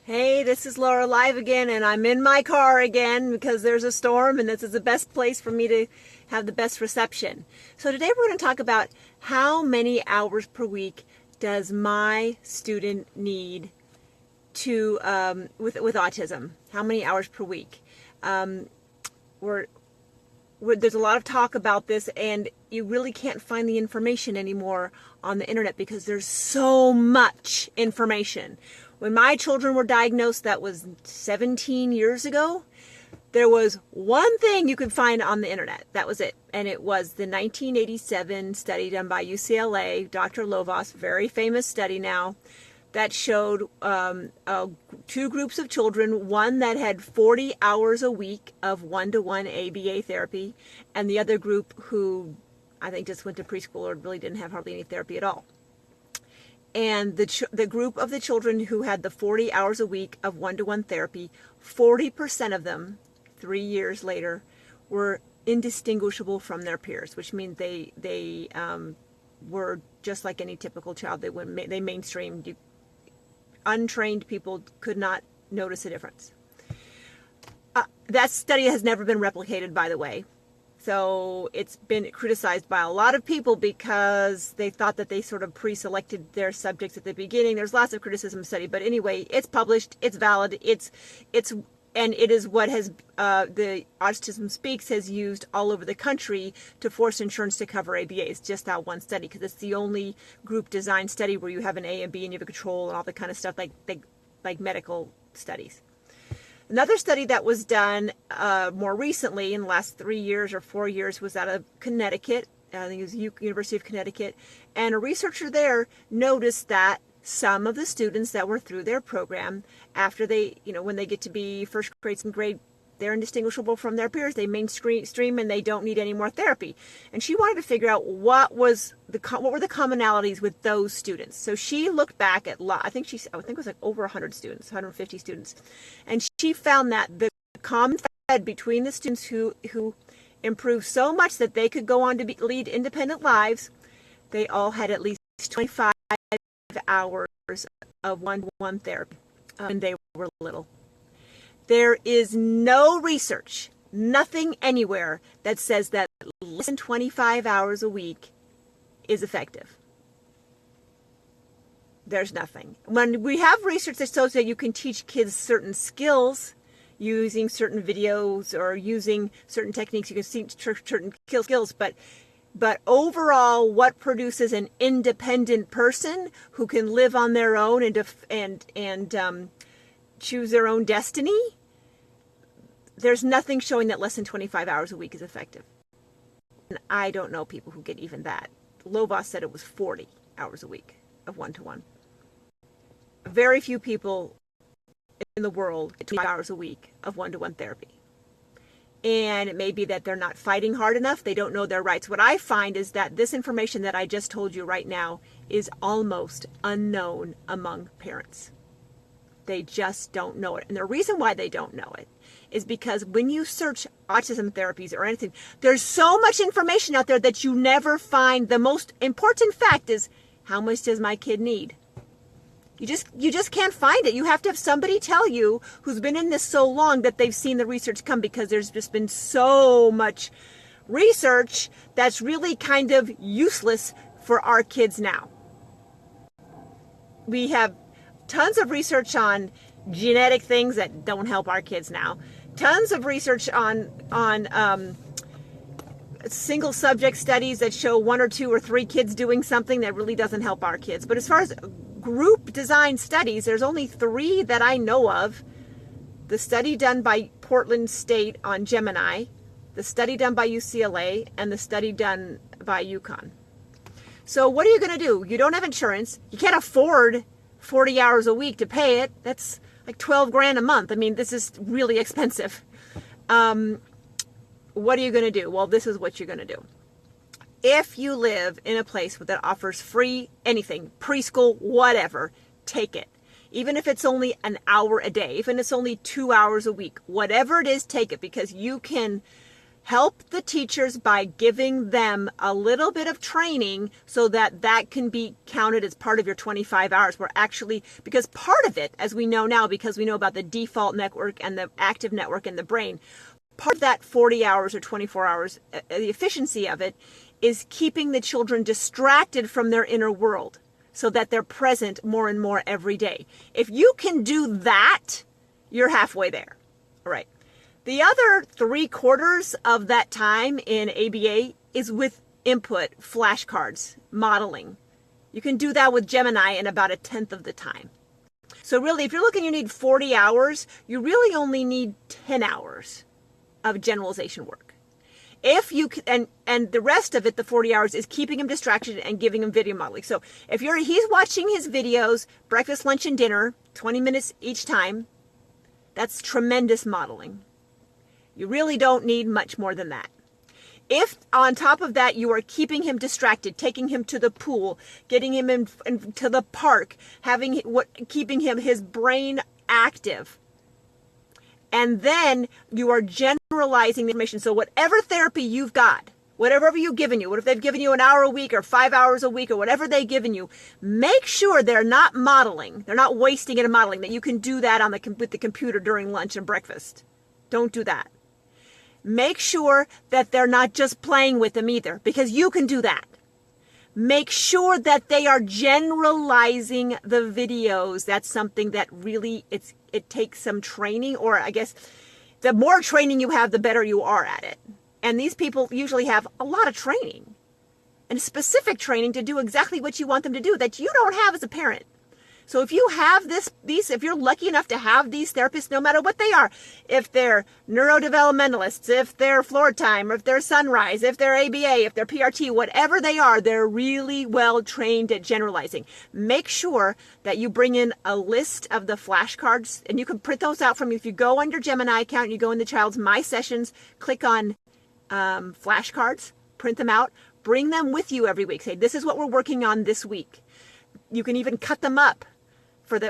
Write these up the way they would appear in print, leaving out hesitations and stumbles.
Hey, this is Laura live again, and I'm in my car again because there's a storm, and this is the best place for me to have the best reception. So today we're going to talk about how many hours per week does my student need to with autism. How many hours per week? We're there's a lot of talk about this, and you really can't find the information anymore on the internet because there's so much information. When my children were diagnosed, that was 17 years ago, there was one thing you could find on the internet. That was it. And it was the 1987 study done by UCLA, Dr. Lovas, very famous study now, that showed two groups of children, one that had 40 hours a week of one-to-one ABA therapy, and the other group who I think just went to preschool or really didn't have hardly any therapy at all. And the group of the children who had the 40 hours a week of one-to-one therapy, 40% of them, 3 years later, were indistinguishable from their peers, which means they were just like any typical child. They mainstreamed. Untrained people could not notice a difference. That study has never been replicated, by the way. So it's been criticized by a lot of people because they thought that they sort of pre-selected their subjects at the beginning. There's lots of criticism of the study, but anyway, it's published, it's valid, and it is what has the Autism Speaks has used all over the country to force insurance to cover ABA. It's just that one study because it's the only group design study where you have an A and B and you have a control and all the kind of stuff like medical studies. Another study that was done more recently in the last 3 years or 4 years was out of Connecticut. I think it was University of Connecticut. And a researcher there noticed that some of the students that were through their program, after they, when they get to be first grade, second grade, they're indistinguishable from their peers. They mainstream and they don't need any more therapy. And she wanted to figure out what were the commonalities with those students. So she looked back at I think it was like over 100 students, 150 students, and she found that the common thread between the students who improved so much that they could go on to lead independent lives, they all had at least 25 hours of one-to-one therapy when they were little. There is no research, nothing anywhere that says that less than 25 hours a week is effective. There's nothing. When we have research that shows that you can teach kids certain skills using certain videos or using certain techniques, you can see certain skills, but overall, what produces an independent person who can live on their own and choose their own destiny, there's nothing showing that less than 25 hours a week is effective. And I don't know people who get even that. Lovas said it was 40 hours a week of one-to-one. Very few people in the world get 25 hours a week of one-to-one therapy. And it may be that they're not fighting hard enough. They don't know their rights. What I find is that this information that I just told you right now is almost unknown among parents. They just don't know it. And the reason why they don't know it is because when you search autism therapies or anything, there's so much information out there that you never find. The most important fact is, how much does my kid need? You just can't find it. You have to have somebody tell you who's been in this so long that they've seen the research come, because there's just been so much research that's really kind of useless for our kids now. We have tons of research on genetic things that don't help our kids now. Tons of research on single subject studies that show 1 or 2 or 3 kids doing something that really doesn't help our kids. But as far as group design studies, there's only 3 that I know of. The study done by Portland State on Gemiini, the study done by UCLA, and the study done by UConn. So what are you going to do? You don't have insurance. You can't afford 40 hours a week to pay it. That's like 12 grand a month. I mean, this is really expensive. What are you going to do? Well, this is what you're going to do. If you live in a place that offers free anything, preschool, whatever, take it. Even if it's only an hour a day, even if it's only 2 hours a week, whatever it is, take it, because you can Help the teachers by giving them a little bit of training so that that can be counted as part of your 25 hours. Where actually, because part of it, as we know now, because we know about the default network and the active network in the brain, part of that 40 hours or 24 hours, the efficiency of it, is keeping the children distracted from their inner world so that they're present more and more every day. If you can do that, you're halfway there. All right. The other 3/4 of that time in ABA is with input, flashcards, modeling. You can do that with Gemiini in about 1/10 of the time. So really, if you're looking, you need 40 hours, you really only need 10 hours of generalization work. If you and the rest of it, the 40 hours, is keeping him distracted and giving him video modeling. So if he's watching his videos, breakfast, lunch, and dinner, 20 minutes each time, that's tremendous modeling. You really don't need much more than that. If on top of that you are keeping him distracted, taking him to the pool, getting him to the park, keeping his brain active, and then you are generalizing the information. So whatever therapy you've got, whatever you've given you, what if they've given you an hour a week or 5 hours a week or whatever they've given you, make sure they're not modeling, they're not wasting it in modeling, that you can do that with the computer during lunch and breakfast. Don't do that. Make sure that they're not just playing with them either, because you can do that. Make sure that they are generalizing the videos. That's something that really, it takes some training, or I guess the more training you have, the better you are at it. And these people usually have a lot of training and specific training to do exactly what you want them to do that you don't have as a parent. So if you have if you're lucky enough to have these therapists, no matter what they are, if they're neurodevelopmentalists, if they're floor time, or if they're sunrise, if they're ABA, if they're PRT, whatever they are, they're really well trained at generalizing. Make sure that you bring in a list of the flashcards, and you can print those out from, if you go on your Gemiini account, you go in the child's My Sessions, click on flashcards, print them out, bring them with you every week. Say, this is what we're working on this week. You can even cut them up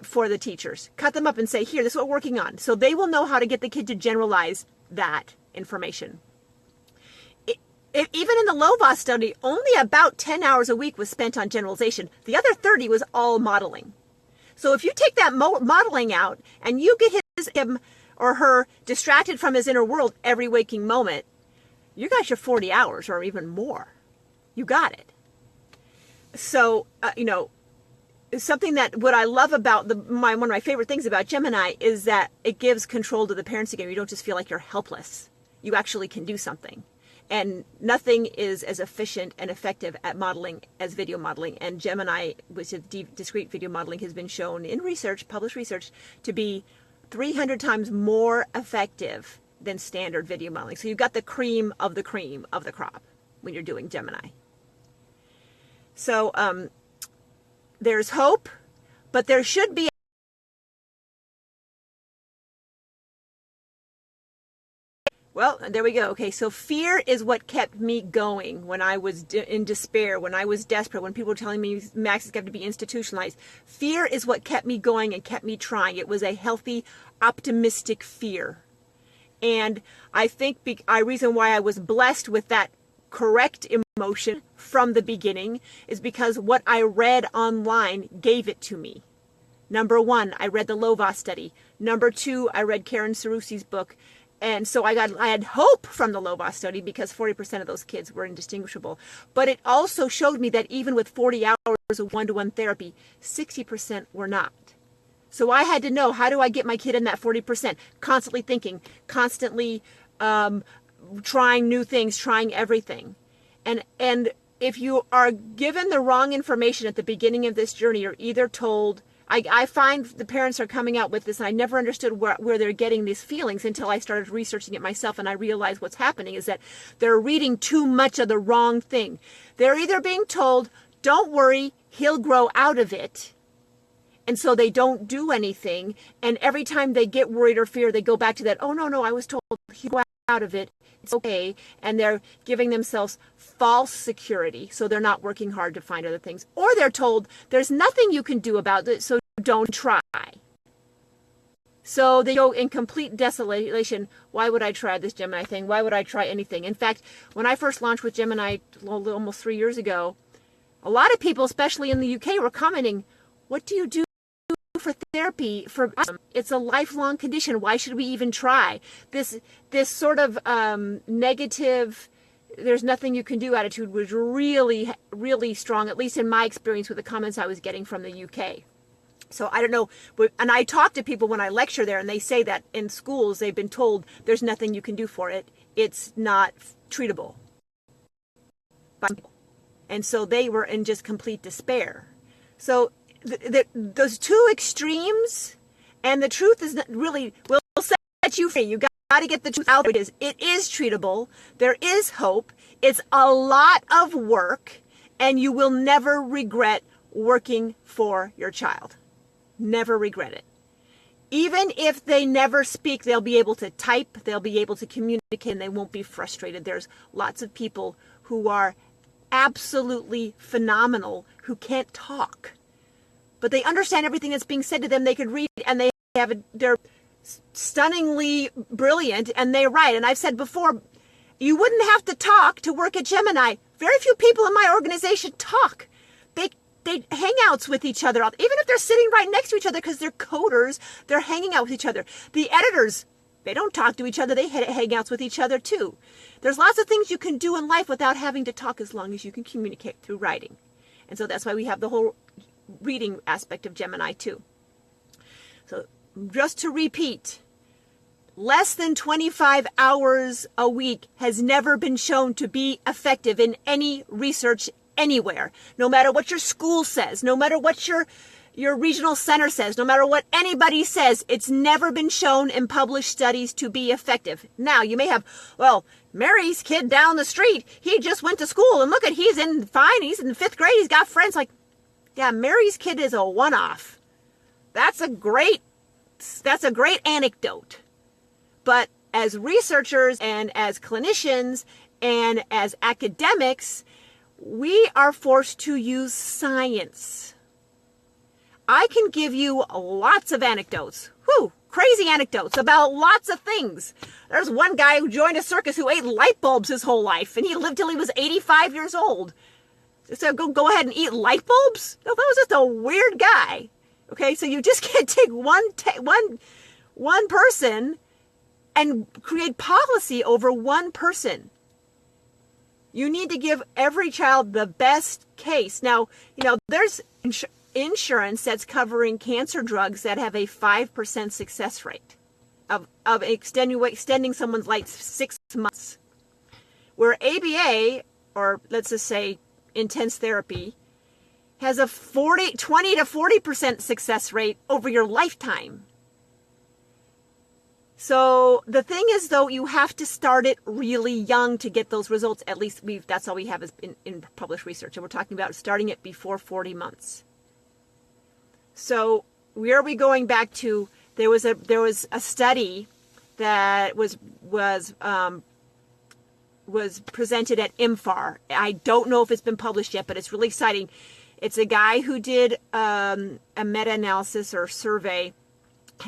for the teachers. Cut them up and say, here, this is what we're working on. So they will know how to get the kid to generalize that information. Even in the Lovaas study, only about 10 hours a week was spent on generalization. The other 30 was all modeling. So if you take that modeling out and you get him or her distracted from his inner world every waking moment, you got your 40 hours or even more. You got it. So, something that what I love about one of my favorite things about Gemiini is that it gives control to the parents again. You don't just feel like you're helpless. You actually can do something. And nothing is as efficient and effective at modeling as video modeling. And Gemiini, which is discrete video modeling, has been shown in research, published research, to be 300 times more effective than standard video modeling. So you've got the cream of the crop when you're doing Gemiini. So, there's hope, but there should be. Well, there we go. Okay, so fear is what kept me going when I was in despair, when I was desperate, when people were telling me Max is going to be institutionalized. Fear is what kept me going and kept me trying. It was a healthy, optimistic fear. And I think the reason why I was blessed with that correct emotion from the beginning is because what I read online gave it to me. Number one, I read the Lovaas study. Number two, I read Karen Sarusi's book. And so I had hope from the Lovaas study because 40% of those kids were indistinguishable. But it also showed me that even with 40 hours of one-to-one therapy, 60% were not. So I had to know, how do I get my kid in that 40%? Constantly thinking, constantly trying new things, trying everything. And if you are given the wrong information at the beginning of this journey, you're either told, I find the parents are coming out with this, and I never understood where they're getting these feelings until I started researching it myself, and I realized what's happening is that they're reading too much of the wrong thing. They're either being told, don't worry, he'll grow out of it, and so they don't do anything, and every time they get worried or fear, they go back to that, oh, no, I was told he'll grow out of it, it's okay, and they're giving themselves false security, so they're not working hard to find other things. Or they're told, there's nothing you can do about it, so don't try. So they go in complete desolation. Why would I try this Gemini thing? Why would I try anything? In fact, when I first launched with Gemini almost 3 years ago, a lot of people, especially in the UK, were commenting, what do you do for therapy for autism? It's a lifelong condition. Why should we even try? This sort of negative, there's nothing you can do attitude was really, really strong, at least in my experience with the comments I was getting from the UK. So I don't know, and I talk to people when I lecture there, and they say that in schools they've been told there's nothing you can do for it. It's not treatable. And so they were in just complete despair. So those two extremes, and the truth is really will set you free. You got to get the truth out. It is treatable. There is hope. It's a lot of work, and you will never regret working for your child. Never regret it. Even if they never speak, they'll be able to type, they'll be able to communicate, and they won't be frustrated. There's lots of people who are absolutely phenomenal who can't talk, but they understand everything that's being said to them. They could read, and they're stunningly brilliant, and they write. And I've said before, you wouldn't have to talk to work at Gemini. Very few people in my organization talk. They hangouts with each other, even if they're sitting right next to each other, because they're coders, they're hanging out with each other. The editors, they don't talk to each other, they hangouts with each other too. There's lots of things you can do in life without having to talk, as long as you can communicate through writing. And so that's why we have the whole reading aspect of Gemini too. So just to repeat, less than 25 hours a week has never been shown to be effective in any research anywhere. No matter what your school says, no matter what your regional center says, no matter what anybody says, it's never been shown in published studies to be effective. Now, you may have, well, Mary's kid down the street, he just went to school, and look at, he's in 5th grade, he's got friends. Like, yeah, Mary's kid is a one-off. That's a great anecdote. But as researchers and as clinicians and as academics, we are forced to use science. I can give you lots of anecdotes, crazy anecdotes about lots of things. There's one guy who joined a circus who ate light bulbs his whole life, and he lived till he was 85 years old. So go ahead and eat light bulbs? No, that was just a weird guy. Okay, so you just can't take one person and create policy over one person. You need to give every child the best case. Now, there's insurance that's covering cancer drugs that have a 5% success rate of extending someone's life 6 months. Where ABA, or let's just say intense therapy, has a 20 to 40% success rate over your lifetime. So the thing is, though, you have to start it really young to get those results. At least that's all we have is in published research. And we're talking about starting it before 40 months. So where are we going back to? There was a study that was presented at IMFAR. I don't know if it's been published yet, but it's really exciting. It's a guy who did a meta-analysis or survey,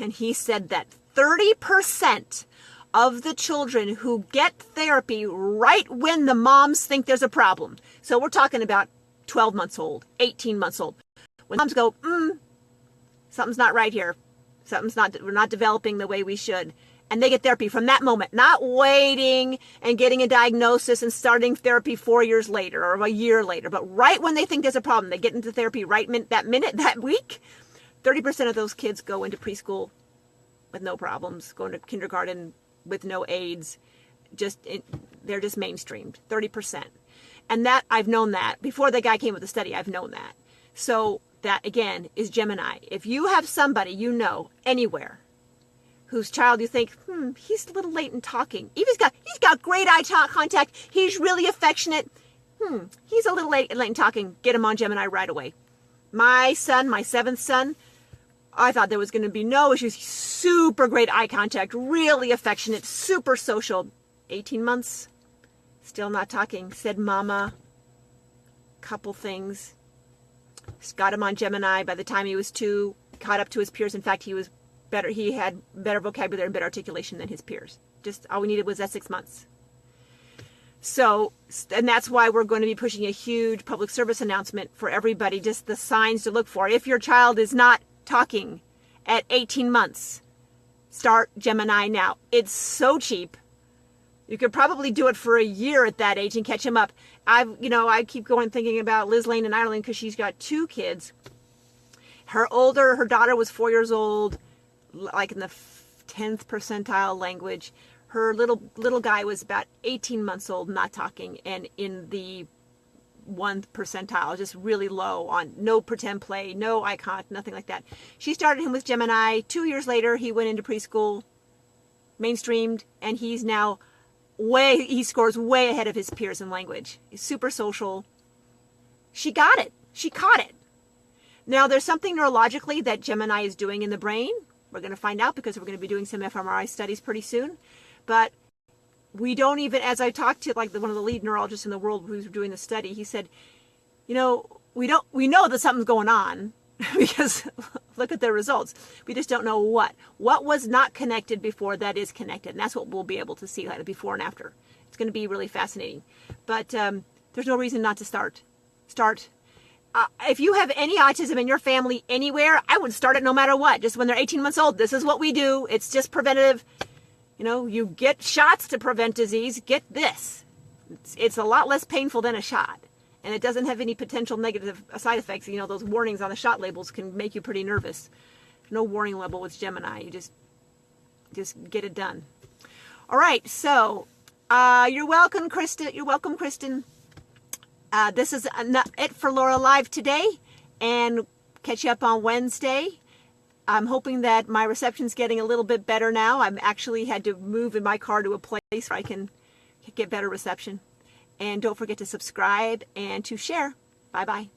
and he said that 30% of the children who get therapy right when the moms think there's a problem. So we're talking about 12 months old, 18 months old. When moms go, something's not right here. We're not developing the way we should. And they get therapy from that moment, not waiting and getting a diagnosis and starting therapy 4 years later or a year later, but right when they think there's a problem, they get into therapy right that week. 30% of those kids go into preschool with no problems, going to kindergarten with no aids. They're just mainstreamed, 30%. And that, I've known that. Before the guy came with the study, I've known that. So that, again, is Gemini. If you have somebody anywhere, whose child you think, he's a little late in talking. He's got great eye contact. He's really affectionate. He's a little late in talking. Get him on Gemini right away. My son, my 7th son, I thought there was going to be no issues. Super great eye contact, really affectionate, super social. 18 months, still not talking. Said mama, couple things. Got him on Gemini. By the time he was 2, caught up to his peers. In fact, he was he had better vocabulary and better articulation than his peers. Just all we needed was that 6 months. So, and that's why we're going to be pushing a huge public service announcement for everybody, just the signs to look for. If your child is not talking at 18 months, start Gemiini now. It's so cheap. You could probably do it for a year at that age and catch him up. I keep thinking about Liz Lane in Ireland because she's got 2 kids. Her daughter was 4 years old, like in the 10th percentile language. Her little guy was about 18 months old, not talking, and in the 1th percentile, just really low on no pretend play, no eye contact, nothing like that. She started him with Gemiini. 2 years later, he went into preschool, mainstreamed, and he's now he scores way ahead of his peers in language. He's super social. She got it. She caught it. Now, there's something neurologically that Gemiini is doing in the brain. We're going to find out because we're going to be doing some fMRI studies pretty soon. But we don't even, as I talked to one of the lead neurologists in the world who's doing the study, he said, we know that something's going on because look at the results. We just don't know what. What was not connected before that is connected. And that's what we'll be able to see, like before and after. It's going to be really fascinating. But there's no reason not to start. Start. If you have any autism in your family anywhere, I would start it no matter what. Just when they're 18 months old, this is what we do. It's just preventative. You get shots to prevent disease. Get this. It's a lot less painful than a shot. And it doesn't have any potential negative side effects. Those warnings on the shot labels can make you pretty nervous. No warning label with Gemiini. You just get it done. All right. So you're welcome, Kristen. You're welcome, Kristen. This is it for Laura Live today. And catch you up on Wednesday. I'm hoping that my reception's getting a little bit better now. I'm actually had to move in my car to a place where I can get better reception. And don't forget to subscribe and to share. Bye-bye.